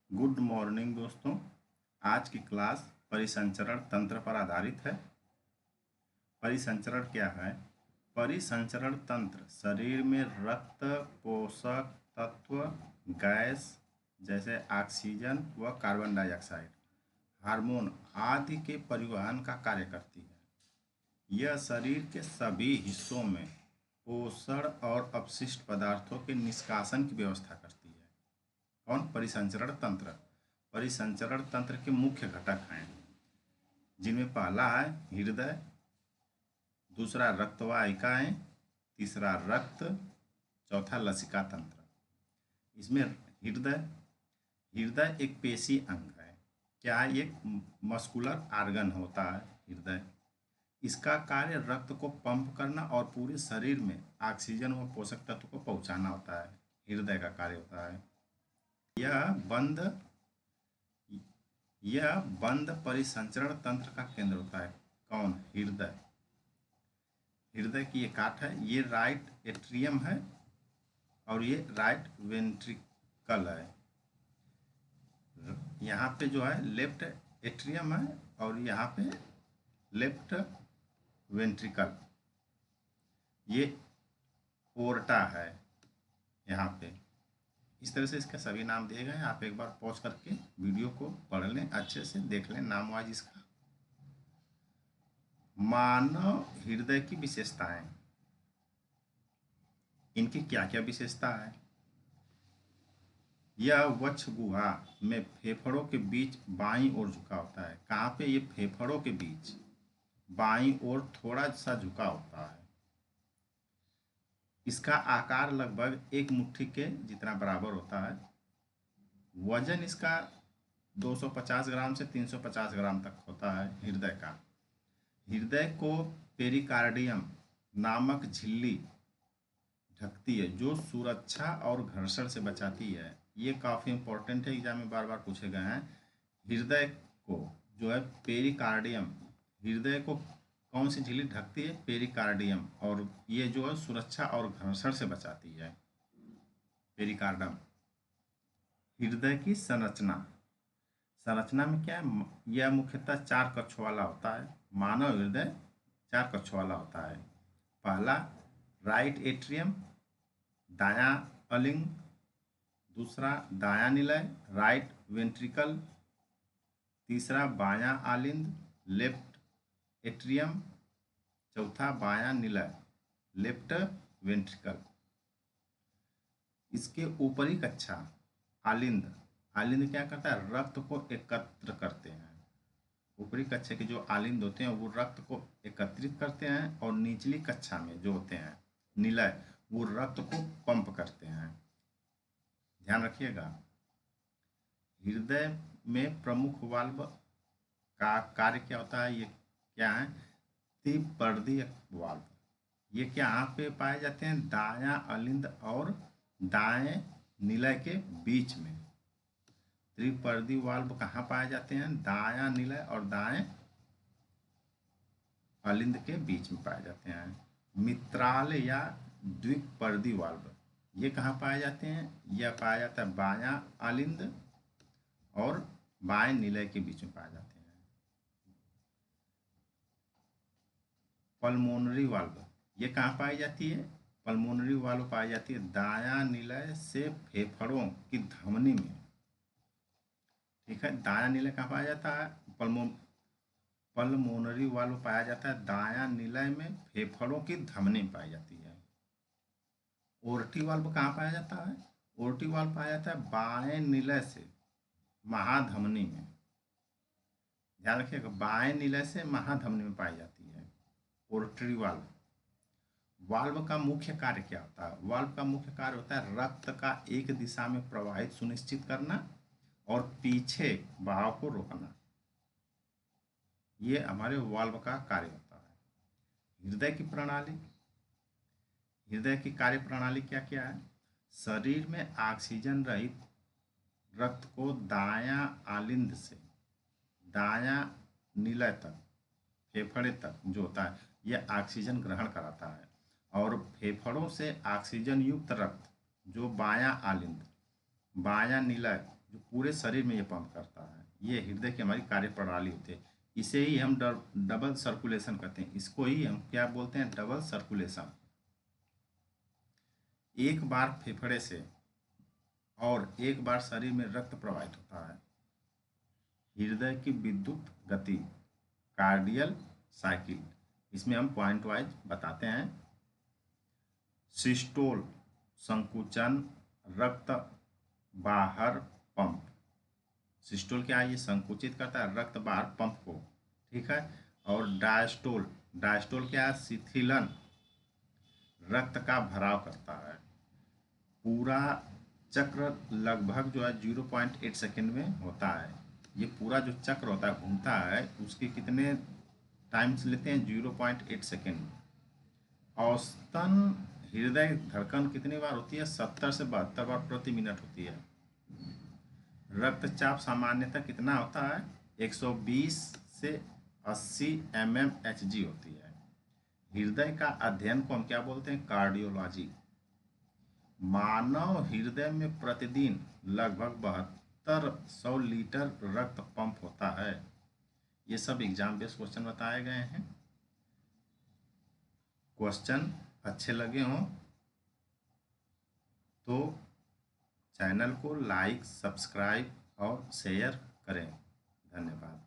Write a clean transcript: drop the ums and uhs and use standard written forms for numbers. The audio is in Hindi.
गुड मॉर्निंग दोस्तों। आज की क्लास परिसंचरण तंत्र पर आधारित है। परिसंचरण क्या है? परिसंचरण तंत्र शरीर में रक्त, पोषक तत्व, गैस जैसे ऑक्सीजन व कार्बन डाइऑक्साइड, हार्मोन आदि के परिवहन का कार्य करती है। यह शरीर के सभी हिस्सों में पोषण और अपशिष्ट पदार्थों के निष्कासन की व्यवस्था करती है। कौन? परिसंचरण तंत्र। परिसंचरण तंत्र के मुख्य घटक हैं, जिनमें पहला है हृदय, दूसरा रक्तवाहिकाएं, तीसरा रक्त, चौथा लसिका तंत्र। इसमें हृदय हृदय एक पेशी अंग है। क्या एक मस्कुलर आर्गन होता है हृदय। इसका कार्य रक्त को पंप करना और पूरे शरीर में ऑक्सीजन व पोषक तत्व को पहुंचाना होता है। हृदय का कार्य होता है। यह बंद यह बंद परिसंचरण तंत्र का केंद्र होता है। कौन? हृदय। हृदय की एक काट है, ये राइट एट्रियम है और ये राइट वेंट्रिकल है। यहाँ पे जो है लेफ्ट एट्रियम है और यहाँ पे लेफ्ट वेंट्रिकल। ये ओर्टा है यहाँ पे। इस तरह से इसके सभी नाम दिए गए हैं। आप एक बार पॉज करके वीडियो को पढ़ लें, अच्छे से देख लें नाम वाइज इसका। मानव हृदय की विशेषताएं, इनकी क्या क्या विशेषता है? यह वक्ष गुहा में फेफड़ों के बीच बाईं ओर झुका होता है। कहाँ पे? ये फेफड़ों के बीच बाईं ओर थोड़ा सा झुका होता है। इसका आकार लगभग एक मुट्ठी के जितना बराबर होता है। वजन इसका 250 ग्राम से 350 ग्राम तक होता है हृदय का। हृदय को पेरिकार्डियम नामक झिल्ली ढकती है, जो सुरक्षा और घर्षण से बचाती है। ये काफ़ी इंपॉर्टेंट है, एग्जाम में बार बार पूछे गए हैं। हृदय को जो है पेरिकार्डियम, हृदय को कौन सी झिल्ली ढकती है? पेरिकार्डियम। और ये जो है सुरक्षा और घर्षण से बचाती है, पेरिकार्डम। हृदय की संरचना में क्या है? यह मुख्यतः 4 कक्षों वाला होता है। मानव हृदय 4 कक्षों वाला होता है। पहला राइट एट्रियम, दायां अलिंग। दूसरा दायां निलय, राइट वेंट्रिकल। तीसरा बायां आलिंद, लेफ्ट एट्रियम। चौथा बायां निलय, लेफ्ट वेंट्रिकल। इसके ऊपरी कक्षा आलिंद क्या करता है? रक्त को एकत्र करते हैं। ऊपरी कक्षा के जो आलिंद होते हैं वो रक्त को एकत्रित करते हैं, और निचली कक्षा में जो होते हैं निलय, वो रक्त को पंप करते हैं। ध्यान रखिएगा। हृदय में प्रमुख वाल्व का कार्य क्या होता है? ये क्या है? त्रिपर्दी वाल्व। ये क्या यहाँ पे पाए जाते हैं? दायां अलिंद और दाएं निलय के बीच में। त्रिपर्दी वाल्व कहाँ पाए जाते हैं? दायां निलय और दाएं अलिंद के बीच में पाए जाते हैं। मित्राल या द्विपर्दी वाल्व, ये कहाँ पाए जाते हैं? यह पाया जाता है बायां अलिंद और बाएं निलय के बीच में पाए जाते हैं। पल्मोनरी वाल्व, ये कहाँ पाई जाती है? पल्मोनरी वाल्व पाई जाती है दायां निलय से फेफड़ों की धमनी में। ठीक है, दायां निलय कहाँ पाया जाता है? पल्मोनरी वाल्व पाया जाता है दायां निलय में, फेफड़ों की धमनी में पाई जाती है। ओर्टी वाल्व कहाँ पाया जाता है? ओर्टी वाल्व पाया जाता है बाएं निलय से महाधमनी में। ध्यान रखिएगा, बाएं निलय से महाधमनी में पाई जाती है ओर्टरी वाल्व। वाल्व का मुख्य कार्य क्या होता है? वाल्व का मुख्य कार्य होता है रक्त का एक दिशा में प्रवाहित सुनिश्चित करना और पीछे बहाव को रोकना। ये हमारे वाल्व का कार्य होता है। हृदय की प्रणाली, हृदय की कार्य प्रणाली क्या क्या है? शरीर में ऑक्सीजन रहित रक्त को दायां आलिंद से दायां निलय तक, फेफड़े तक जो होता है, यह ऑक्सीजन ग्रहण कराता है। और फेफड़ों से ऑक्सीजन युक्त रक्त जो बायां आलिंद, बायां निलय जो पूरे शरीर में ये पंप करता है। ये हृदय की हमारी कार्य प्रणाली होती है। इसे ही हम डबल सर्कुलेशन कहते हैं। इसको ही हम क्या बोलते हैं? Double circulation. एक बार फेफड़े से और एक बार शरीर में रक्त प्रवाहित होता है। हृदय की विद्युत गति, कार्डियल साइकिल, इसमें हम पॉइंट वाइज बताते हैं। सिस्टोल संकुचन, रक्त बाहर पंप। सिस्टोल क्या है? ये संकुचित करता है रक्त बाहर पंप को, ठीक है। और डायस्टोल, डायस्टोल क्या है? शिथिलन, रक्त का भराव करता है। पूरा चक्र लगभग जो है 0.8 सेकेंड में होता है। ये पूरा जो चक्र होता है, घूमता है, उसके कितने टाइम्स लेते हैं? 0.8 सेकेंड। औसतन हृदय धड़कन कितनी बार होती है? 70 से 72 बार प्रति मिनट होती है। रक्तचाप सामान्यतः कितना होता है? 120 से 80 mmHg होती है। हृदय का अध्ययन को हम क्या बोलते हैं? कार्डियोलॉजी। मानव हृदय में प्रतिदिन लगभग 7200 लीटर रक्त पंप होता है। ये सब एग्जाम बेस्ड क्वेश्चन बताए गए हैं। क्वेश्चन अच्छे लगे हों तो चैनल को लाइक, सब्सक्राइब और शेयर करें। धन्यवाद।